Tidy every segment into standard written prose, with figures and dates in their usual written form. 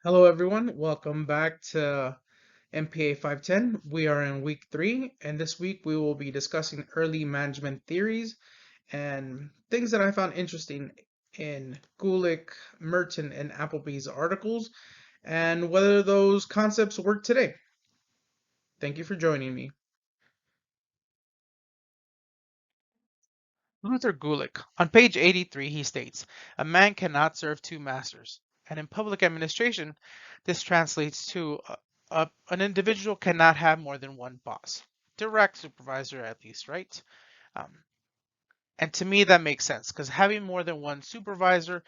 Hello, everyone. Welcome back to MPA 510. We are in week 3, and this week we will be discussing early management theories and things that I found interesting in Gulick, Merton, and Appleby's articles, and whether those concepts work today. Thank you for joining me. Luther Gulick. On page 83, he states, "A man cannot serve two masters." And in public administration, this translates to an individual cannot have more than one boss. Direct supervisor, at least, right? Um, and to me, that makes sense because having more than one supervisor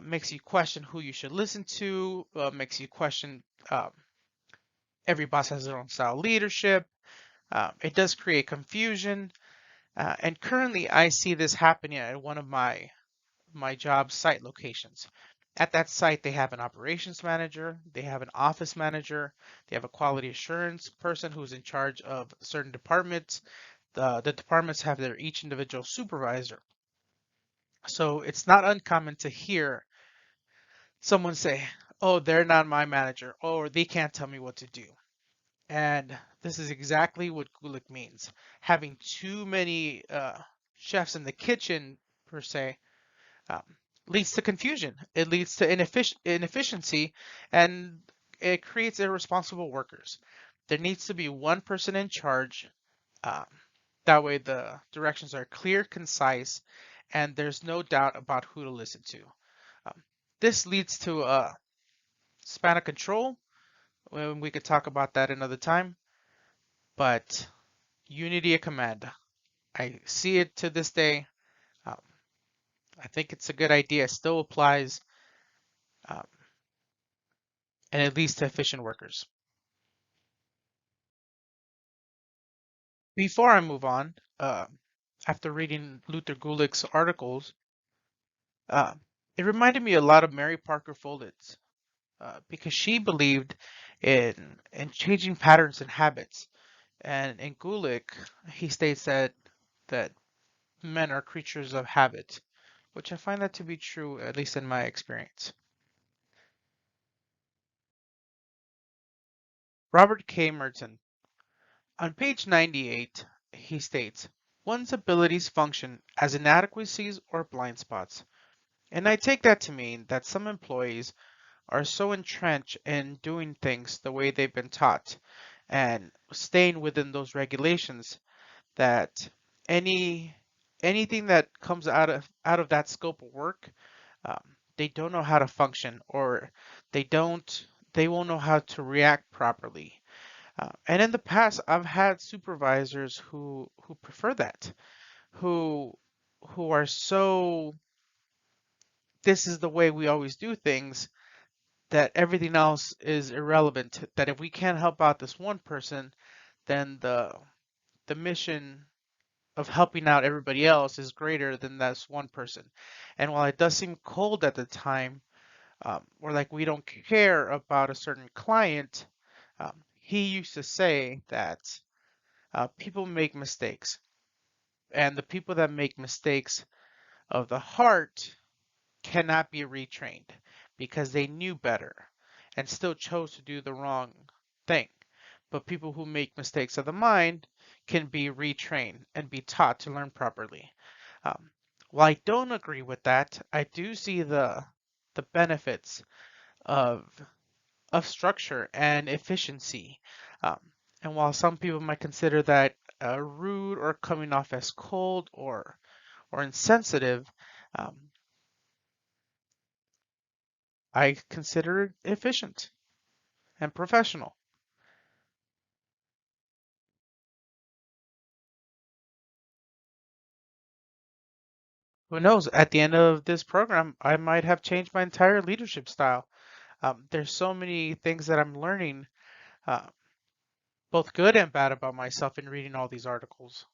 makes you question who you should listen to, makes you question every boss has their own style of leadership. It does create confusion. And currently, I see this happening at one of my job site locations. At that site, they have an operations manager, they have an office manager, they have a quality assurance person who's in charge of certain departments. The departments have their each individual supervisor. So it's not uncommon to hear someone say, "Oh, they're not my manager," or "they can't tell me what to do." And this is exactly what Gulick means. Having too many chefs in the kitchen, per se, um, leads to confusion. It leads to inefficiency, and it creates irresponsible workers. There needs to be one person in charge. Um, that way, the directions are clear, concise, and there's no doubt about who to listen to. Um, this leads to a span of control. We could talk about that another time, but unity of command. I see it to this day. Um, I think it's a good idea. It still applies. Um, and it leads to efficient workers. Before I move on, after reading Luther Gulick's articles, uh, it reminded me a lot of Mary Parker Follett because she believed in changing patterns and habits. And in Gulick, he states that men are creatures of habit, which I find that to be true, at least in my experience. Robert K. Merton. On page 98, he states, "One's abilities function as inadequacies or blind spots." And I take that to mean that some employees are so entrenched in doing things the way they've been taught and staying within those regulations that any anything that comes out of that scope of work, they don't know how to function, or they won't know how to react properly. And in the past, I've had supervisors who prefer that, who who are so, this is the way we always do things, that everything else is irrelevant. That if we can't help out this one person, then the mission of helping out everybody else is greater than this one person. And while it does seem cold at the time, or like we don't care about a certain client, he used to say that people make mistakes, and the people that make mistakes of the heart cannot be retrained because they knew better and still chose to do the wrong thing. But people who make mistakes of the mind can be retrained and be taught to learn properly. Um, while I don't agree with that, I do see the benefits of structure and efficiency. Um, and while some people might consider that rude or coming off as cold or insensitive, um, I consider it efficient and professional. Who knows? At the end of this program, I might have changed my entire leadership style. There's so many things that I'm learning, uh, both good and bad, about myself in reading all these articles.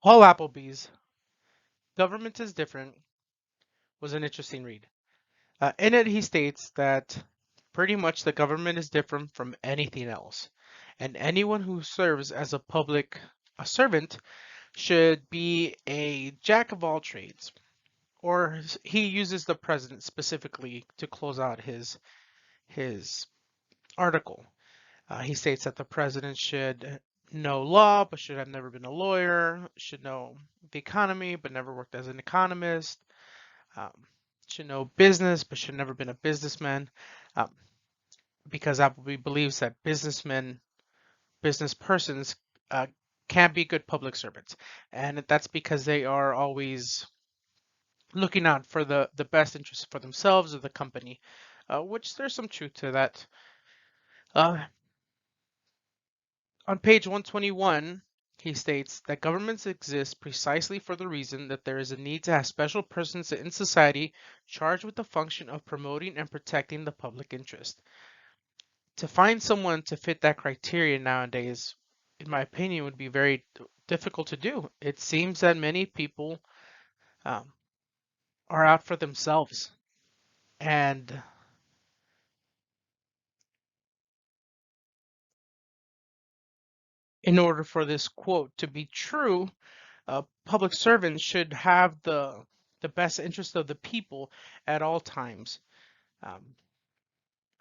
Paul Appleby's "Government is Different" was an interesting read. In it, he states that pretty much the government is different from anything else, and anyone who serves as a servant should be a jack of all trades, or he uses the president specifically to close out his article. He states that the president should know law, but should have never been a lawyer, should know the economy, but never worked as an economist, um, should know business, but should never been a businessman, um, because Appleby believes that business persons, uh, can't be good public servants, and that's because they are always looking out for the best interest for themselves or the company, which there's some truth to that. Uh, On page 121, he states that governments exist precisely for the reason that there is a need to have special persons in society charged with the function of promoting and protecting the public interest. To find someone to fit that criteria nowadays, in my opinion, would be very difficult to do. It seems that many people, um, are out for themselves. And in order for this quote to be true, public servants should have the best interest of the people at all times. Um,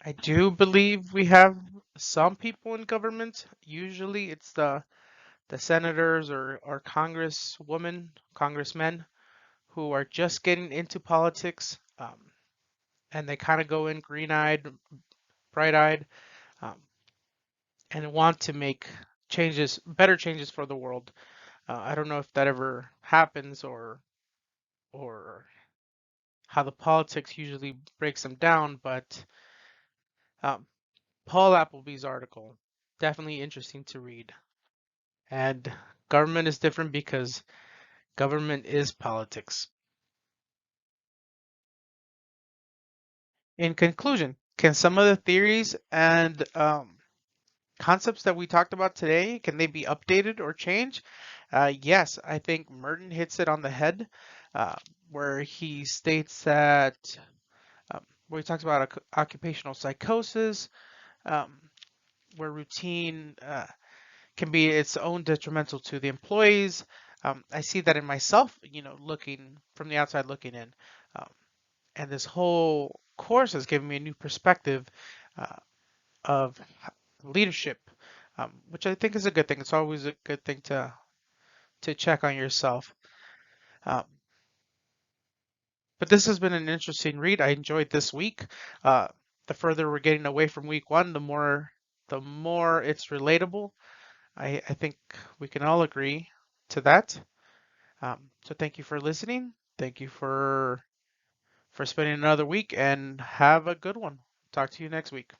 I do believe we have some people in government. Usually, it's the senators or congressmen who are just getting into politics, and they kind of go in green-eyed, bright-eyed, um, and want to make changes, better changes for the world. I don't know if that ever happens or how the politics usually breaks them down, but um, Paul Appleby's article definitely interesting to read. And government is different because government is politics. In conclusion, can some of the theories and concepts that we talked about today, can they be updated or changed? Yes, I think Merton hits it on the head, uh, where he states that, where he talks about occupational psychosis, um, where routine can be its own detrimental to the employees. I see that in myself, looking from the outside looking in. Um, and this whole course has given me a new perspective uh, of leadership, which I think is a good thing. It's always a good thing to check on yourself. Um, but this has been an interesting read. I enjoyed this week. Uh, the further we're getting away from week one, the more it's relatable. I think we can all agree to that. So thank you for listening. Thank you for spending another week and have a good one. Talk to you next week.